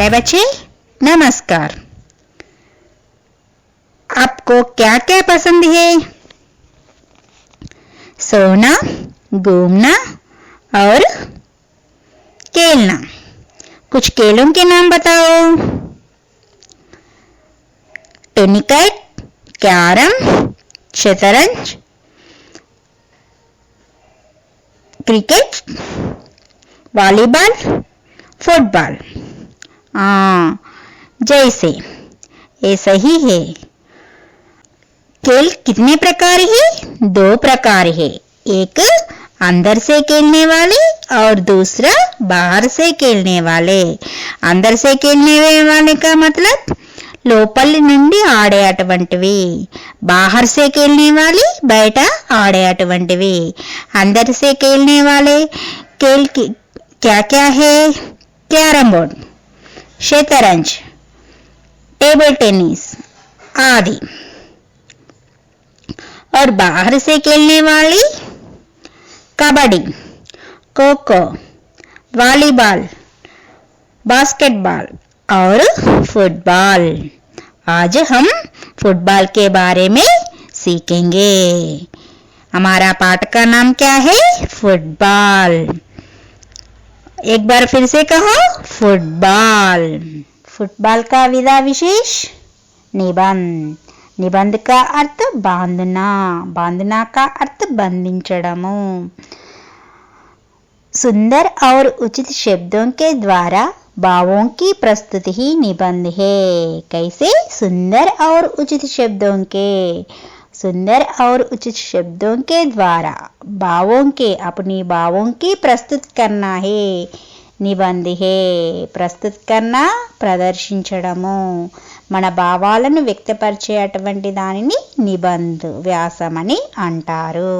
प्यारे बच्चे नमस्कार। आपको क्या क्या पसंद है? सोना, घूमना और खेलना। कुछ खेलों के नाम बताओ। टेनिकाइट, कैरम, शतरंज, क्रिकेट, वॉलीबॉल, फुटबॉल। जैसे ये सही है। खेल कितने प्रकार है? 2 प्रकार है। एक अंदर से खेलने वाले और दूसरा बाहर से खेलने वाले। अंदर से खेलने वाले का मतलब లోపలి నుండి ఆడే అటువంటివి, बाहर से खेलने वाले బయట ఆడే అటువంటివి। अंदर से खेलने वाले खेल क्या क्या है? कैरम बोर्ड, शतरंज, टेबल टेनिस आदि। और बाहर से खेलने वाली कबड्डी, खो खो, वॉलीबॉल, बास्केटबॉल और फुटबॉल। आज हम फुटबॉल के बारे में सीखेंगे। हमारा पाठ का नाम क्या है? फुटबॉल। एक बार फिर से कहो, फुटबॉल। फुटबॉल का विधा विशेष निबंध। निबंध का अर्थ बांधना, बांधना का अर्थ बंधिंचडमु। सुंदर और उचित शब्दों के द्वारा भावों की प्रस्तुति ही निबंध है। कैसे? सुंदर और उचित शब्दों के, सुंदर और उचित शब्दों के द्वारा भावों के, अपनी भावों की प्रस्तुत करना है निबंध है। ప్రస్తుత करना ప్రదర్శించడము, మన భావాలను వ్యక్తపరిచే అటువంటి దానిని నిబంధ వ్యాసం అని అంటారు।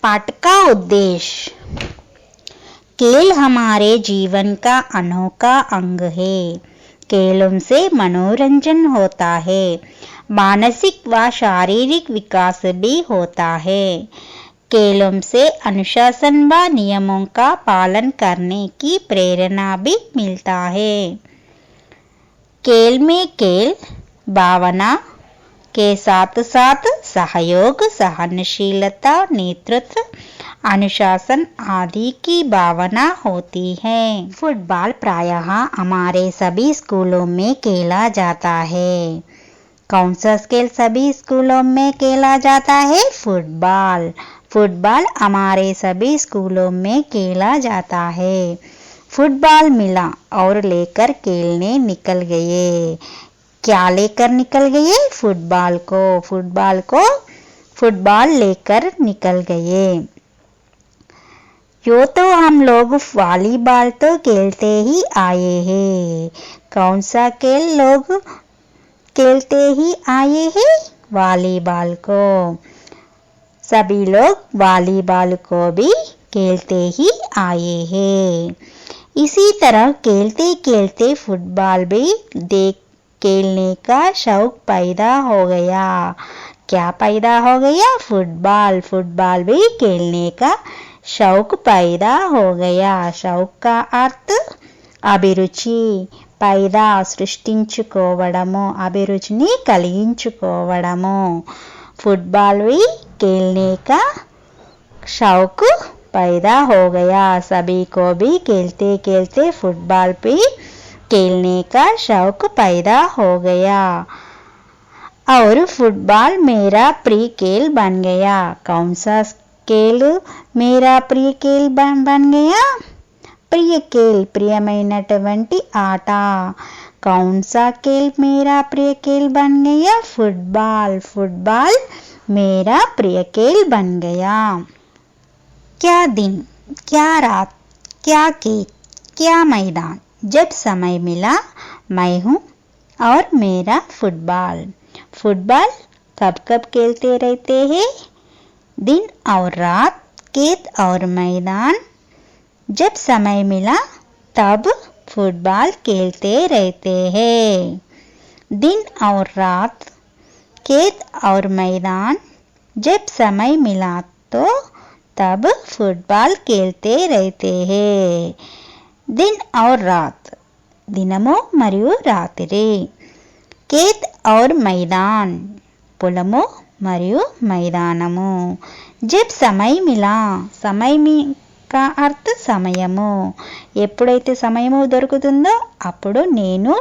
पाठ का उद्देश्य। खेल हमारे जीवन का अनोखा अंग है। खेलों से मनोरंजन होता है, मानसिक व शारीरिक विकास भी होता है। खेलों से अनुशासन व नियमों का पालन करने की प्रेरणा भी मिलता है। खेल में खेल भावना के साथ साथ सहयोग, सहनशीलता, नेतृत्व, अनुशासन आदि की भावना होती है। फुटबॉल प्रायः हमारे सभी स्कूलों में खेला जाता है। कौन सा खेल सभी स्कूलों में खेला जाता है? फुटबॉल। फुटबॉल हमारे सभी स्कूलों में खेला जाता है। फुटबॉल मिला और लेकर खेलने निकल गए। क्या लेकर निकल गए? फुटबॉल को। फुटबॉल को फुटबॉल लेकर निकल गए। यो तो हम लोग वॉलीबॉल तो खेलते ही आए हैं। कौन सा खेल लोग खेलते ही आए हैं? वॉलीबॉल को। सभी लोग वॉलीबॉल को भी खेलते ही आए हैं। इसी तरह खेलते खेलते फुटबॉल भी देख खेलने का शौक पैदा हो गया। क्या पैदा हो गया? फुटबॉल। फुटबॉल भी खेलने का शौक पैदा हो गया। शौक का अर्थ అభిరుచి, पैदा సృష్టించుకోవడము, అభిరుచిని కలిగించుకోవడము। फुटबॉल भी खेलने का शौक पैदा हो गया। सभी को भी खेलते खेलते फुटबॉल भी खेलने का शौक पैदा हो गया और फुटबॉल मेरा प्रिय खेल बन गया। कौन सा खेल मेरा प्रिय खेल बन गया? प्रिय खेल, प्రియమైనటువంటి ఆట। कौन सा खेल मेरा प्रिय खेल बन गया? फुटबॉल। फुटबॉल मेरा प्रिय खेल बन गया। क्या दिन, क्या रात, क्या खेत, क्या मैदान, जब समय मिला मैं हूँ और मेरा फुटबॉल। फुटबॉल कब कब खेलते रहते हैं? दिन और रात, खेत और मैदान, जब समय मिला तब फुटबॉल खेलते रहते हैं। दिन और रात, खेत और मैदान, जब समय मिला तो तब फुटबॉल खेलते रहते हैं। दिन और रात దినము మరియు రాత్రి. खेत और मैदान పొలము మరియు మైదానము. जब समय मिला समय का अर्थ సమయము. ఎప్పుడైతే సమయము దొరుకుతుందో అప్పుడు నేను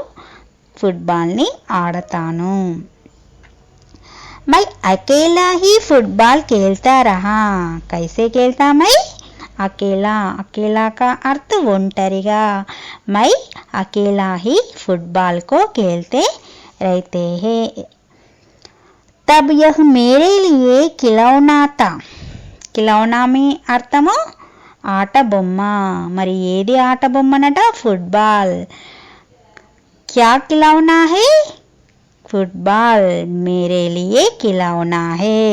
ఫుట్బాల్ని ఆడతాను. मैं अकेला ही फुटबॉल खेलता रहा. कैसे खेलता मैं? अकेला. अकेला का अर्थ ఒంటరిగా. मैं अकेला ही फुटबॉल को खेलते रहते हैं. तब यह मेरे लिए खिलौना था. खिलौना में అర్థము ఆట బొమ్మ. మరి ఏది ఆట బొమ్మనట? ఫుట్బాల్. क्या खिलौना है? फुटबॉल मेरे लिए खिलौना है.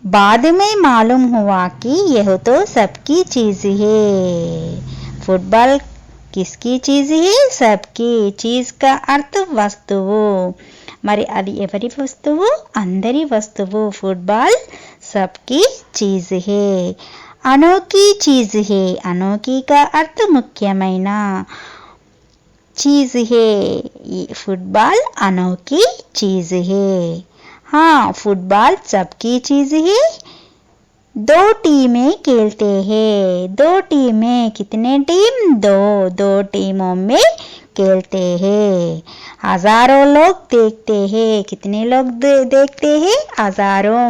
बाद में मालूम हुआ कि यह तो सबकी चीज है. फुटबॉल किसकी चीज है? सबकी. चीज का अर्थ వస్తువు. మరి అది ఎవరి వస్తువు? అందరి వస్తువు. ఫుట్బాల్ सबकी चीज है. अनोखी चीज है. अनोखी का अर्थ ముఖ్యమైన. चीज है. फुटबॉल अनोखी चीज है. हाँ फुटबॉल सबकी चीज है. दो टीमें खेलते हैं. दो टीमें. कितने टीम? दो. दो टीमों में खेलते हैं. हजारों लोग देखते हैं. कितने लोग देखते हैं? हजारों.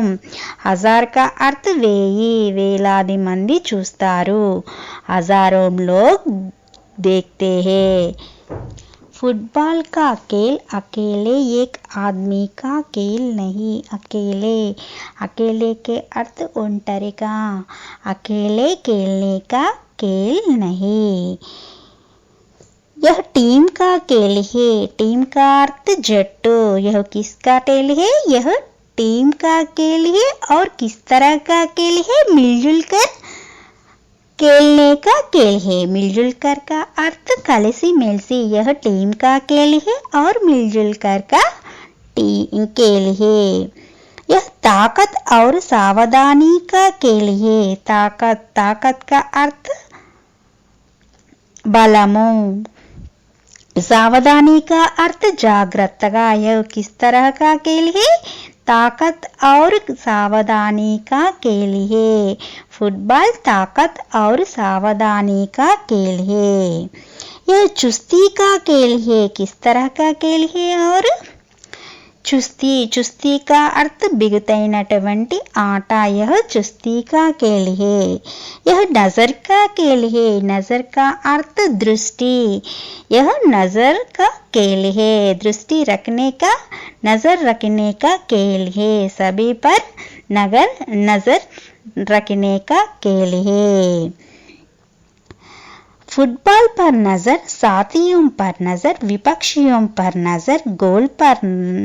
हजार का अर्थ वेई. వేలాది మంది చూస్తారు. हजारों लोग देखते हैं. फुटबॉल का खेल अकेले एक आदमी का खेल नहीं. अकेले. अकेले के अर्थ ఒంటరిగా. अकेले खेलने का खेल नहीं. यह टीम का खेल है. टीम का अर्थ जट्टू. यह किसका खेल है? यह टीम का खेल है. और किस तरह का खेल है? मिलजुल कर खेलने का खेल है. मिलजुल कर का अर्थ కలిసి మెలిసి. यह टीम का खेल है और मिलजुल कर का खेल है. यह ताकत और सावधानी का खेल है. ताकत. ताकत का अर्थ బలము. सावधानी का अर्थ जागृतगा. यह किस तरह का खेल है? ताकत और सावधानी का खेल है. फुटबॉल ताकत और सावधानी का खेल है. यह चुस्ती का खेल है. किस तरह का खेल है? और चुस्ती. चुस्ती का अर्थ బిగుతైనటువంటి ఆట. यह चुस्ती का खेल है. यह नजर का खेल है. नजर का अर्थ दृष्टि. यह नजर का खेल है. दृष्टि रखने का नजर रखने का खेल है. सभी पर नजर रखने का खेल है. फुटबॉल पर नजर. साथियों पर नजर. विपक्षियों पर नजर. गोल पर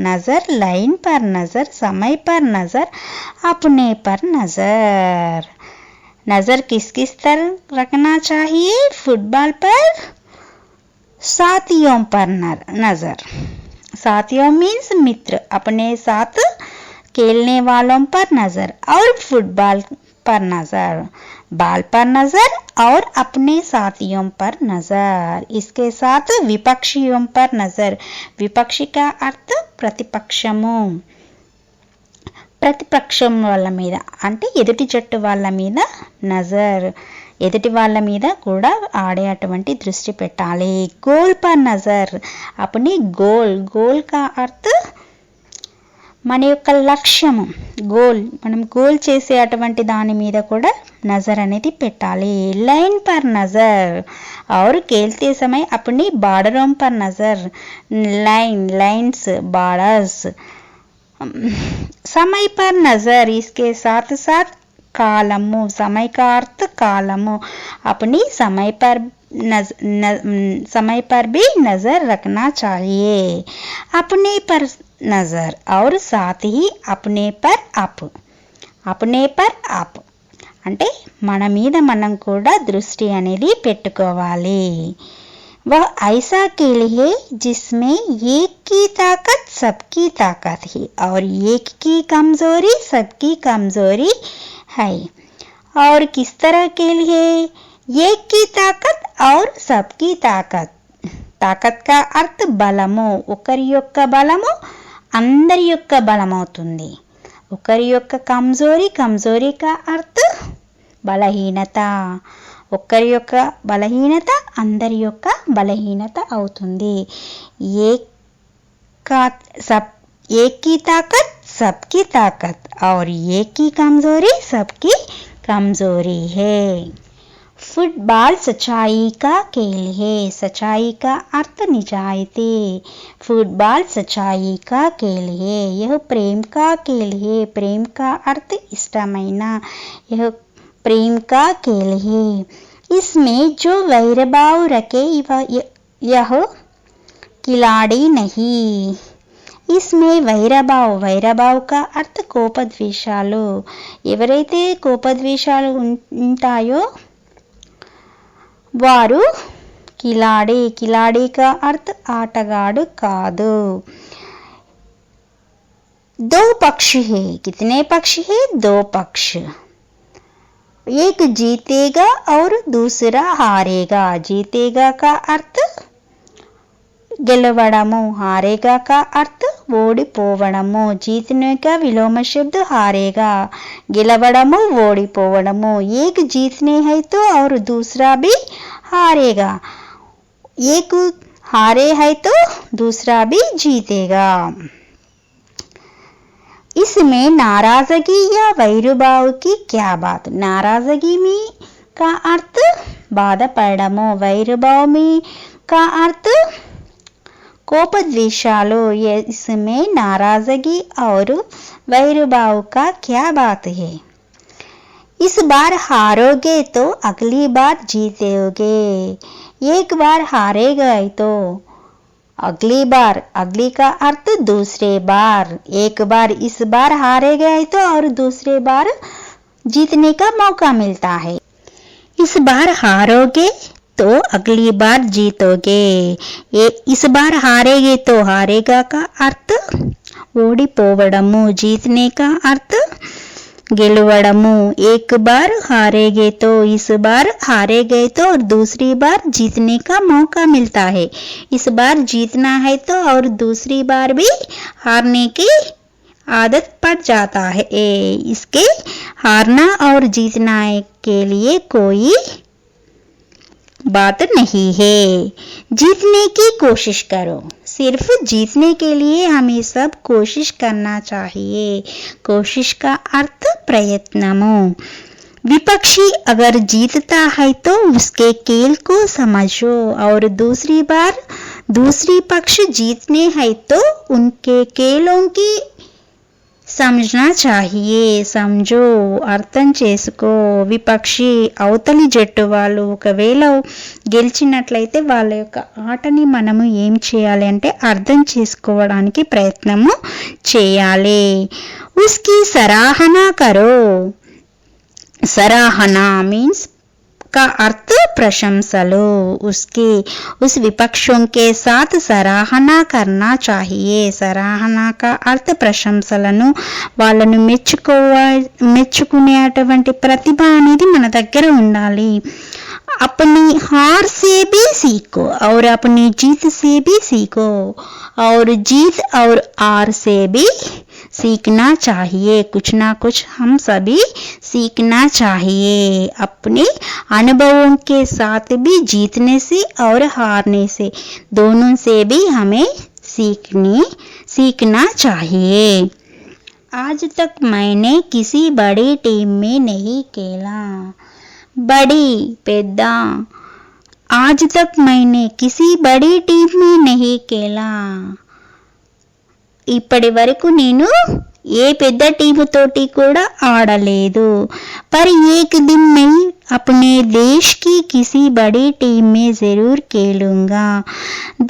नजर. लाइन पर नजर. समय पर नजर. अपने पर नजर. नजर किस किस तरह रखना चाहिए? फुटबॉल पर साथियों पर नजर. साथियों मीन्स मित्र. अपने साथ खेलने वालों पर नजर. और फुटबॉल पर नजर. बाल पर नजर और अपने साथियों पर नजर. इसके साथ विपक्षियों पर नजर. विपक्षी का अर्थ ప్రతిపక్షము. ప్రతిపక్షం వాళ్ళ మీద అంటే ఎదుటి జట్టు వాళ్ళ మీద నజర్. ఎదుటి వాళ్ళ మీద కూడా ఆడేటువంటి దృష్టి పెట్టాలి. గోల్ పర్ నజర్. అప్పుడు గోల్. గోల్ కా అర్థ మన యొక్క లక్ష్యము. గోల్. మనం గోల్ చేసే అటువంటి దాని మీద కూడా నజర్ అనేది పెట్టాలి. లైన్ పర్ నజర్. और खेलते समय अपनी बॉर्डरों पर नजर. लाइन. लाइन्स. बॉर्डर्स. समय पर नजर. इसके साथ साथ कालमु. समय का अर्थ कालमु. अपनी समय पर भी नजर रखना चाहिए. अपने पर नजर और साथ ही अपने पर अप. अपने पर अप అంటే మన మీద మనం కూడా దృష్టి అనేది పెట్టుకోవాలి. वह ऐसा खेल है जिसमें एक की ताकत सबकी ताकत है और एक की कमजोरी सबकी कमजोरी है. और किस तरह खेल है? एक की ताकत और सबकी ताकत. తాకత్ కా అర్థ బలము, ఒకరి యొక్క బలము అందరి యొక్క బలం అవుతుంది. ఒకరి యొక్క కమ్జోరీ, కమ్జోరీ కా అర్థ బలహీనత, ఒకరి యొక్క బలహీనత అందరి యొక్క బలహీనత అవుతుంది. ఏక్ की ताकत सबकी ताकत और एक की कमजोरी सबकी कमजोरी है. फुटबॉल सच्चाई का खेल है. सच्चाई का अर्थ निजायती. फुटबॉल सच्चाई का खेल है. यह प्रेम का खेल है. प्रेम का अर्थ इष्टमैना. यह प्रेम का खेल है. इसमें जो वैरभाव रखे यह खिलाड़ी नहीं. इसमें వైరభావ్, వైరభావ్ కా అర్థ కోపద్వేషాలు. ఎవరైతే కోపద్వేషాలు ఉంటాయో వారు కిలాడి. కిలాడి కా అర్థ ఆటగాడు కాదు. दो पक्ष है. कितने पक्ष है? दो पक्ष. एक जीतेगा और दूसरा हारेगा. जीतेगा का अर्थ గెలవడము, हारेगा का अर्थ ఓడిపోవడము. जीतने का विलोम शब्द हारेगा. గెలవడము, ఓడిపోవడము. एक जीतने है तो और दूसरा भी हारेगा. एक हारे है तो दूसरा भी जीतेगा. इसमें नाराजगी या वैरभाव की क्या बात? नाराजगी में का अर्थ బాధపడము, వైరభాव में का अर्थ कोपद्वेषालु. इसमें नाराजगी और वैरभाव का क्या बात है? इस बार हारोगे तो अगली बार जीतोगे. एक बार हारे गए तो अगली बार, अगली का अर्थ दूसरे बार. एक बार इस बार हारे गए तो और दूसरे बार जीतने का मौका मिलता है. इस बार हारोगे तो अगली बार जीतोगे. इस बार हारेगे तो हारेगा का अर्थ ఓడిపోవడము, जीतने का अर्थ గెలవడము. एक बार हारेगे तो इस बार हारे गए तो और दूसरी बार जीतने का मौका मिलता है. इस बार जीतना है तो और दूसरी बार भी हारने की आदत पड़ जाता है. इसके हारना और जीतना के लिए कोई बात नहीं है. जीतने की कोशिश करो. सिर्फ जीतने के लिए हमें सब कोशिश करना चाहिए. कोशिश का अर्थ प्रयत्नमु. विपक्षी अगर जीतता है तो उसके खेल को समझो और दूसरी बार दूसरी पक्ष जीतने है तो उनके खेलों की समझना चाहिए. समझो, అర్థం చేసుకో. విపక్షి అవతలి జట్టు వాళ్ళు ఒకవేళ గెలిచినట్లయితే వాళ్ళ యొక్క ఆటని మనము ఏం చేయాలి అంటే అర్థం చేసుకోవడానికి ప్రయత్నము చేయాలి. उसकी सराहना करो. सराहना मीन्स का अर्थ प्रशंसलो. उसके उस विपक्षों के साथ सराहना करना चाहिए. सराहना का अर्थ ప్రశంసలను, వాళ్ళను మెచ్చుకునేటువంటి ప్రతిభ అనేది మన దగ్గర ఉండాలి. अपनी हार से भी सीखो और अपनी जीत से भी सीखो और जीत और हार से भी सीखना चाहिए. कुछ ना कुछ हम सभी सीखना चाहिए. अपने अनुभवों के साथ भी जीतने से और हारने से दोनों से भी हमें सीखना चाहिए. आज तक मैंने किसी बड़ी टीम में नहीं खेला. बड़ी पेद्दा. आज तक मैंने किसी बड़ी टीम में नहीं खेला. ఇప్పటి వరకు నేను ఏ పెద్ద టీము తోటి కూడా ఆడలేదు. पर एक दिन मैं अपने देश की किसी बड़ी टीम में जरूर खेलूंगा.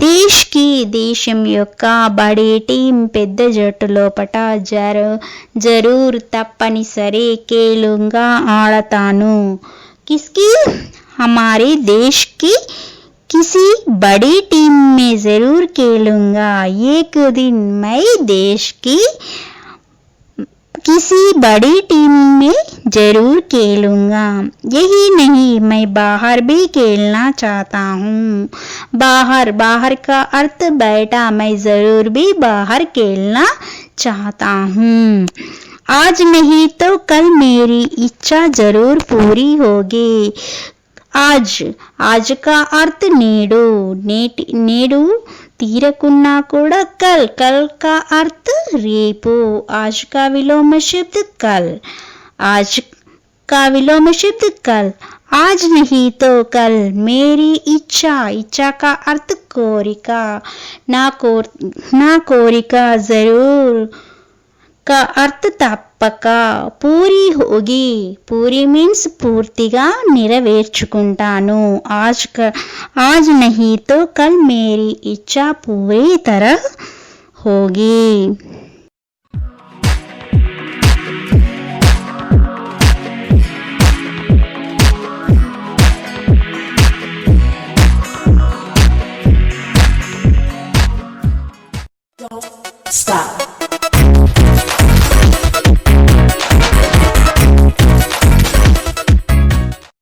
देश की దేశం యొక్క బడి టీం పెద్ద జట్టు లోపట జరూర్ తప్పనిసరి खेलूंगा ఆడతాను. किसकी? हमारे देश की किसी बड़ी टीम में जरूर खेलूंगा. एक दिन मैं देश की किसी बड़ी टीम में जरूर खेलूंगा। यही नहीं, मैं बाहर भी खेलना चाहता हूँ। बाहर, बाहर का अर्थ बेटा, मैं जरूर भी बाहर खेलना चाहता हूँ। आज नहीं तो कल मेरी इच्छा जरूर पूरी होगी। आज, आज का अर्थ నేడు, నేడు తీరకున్నా కూడా कल, कल का अर्थ రేపు। आज का विलोम शब्द कल, आज का विलोम शब्द कल। आज नहीं तो कल मेरी इच्छा, इच्छा का अर्थ కోరిక, నా కోరిక जरूर का अर्थ తప్పక। పూరి హోగి, పూరి మీన్స్ పూర్తిగా నెరవేర్చుకుంటాను। आज नहीं तो कल मेरी इच्छा पूरी तरह होगी। Stop.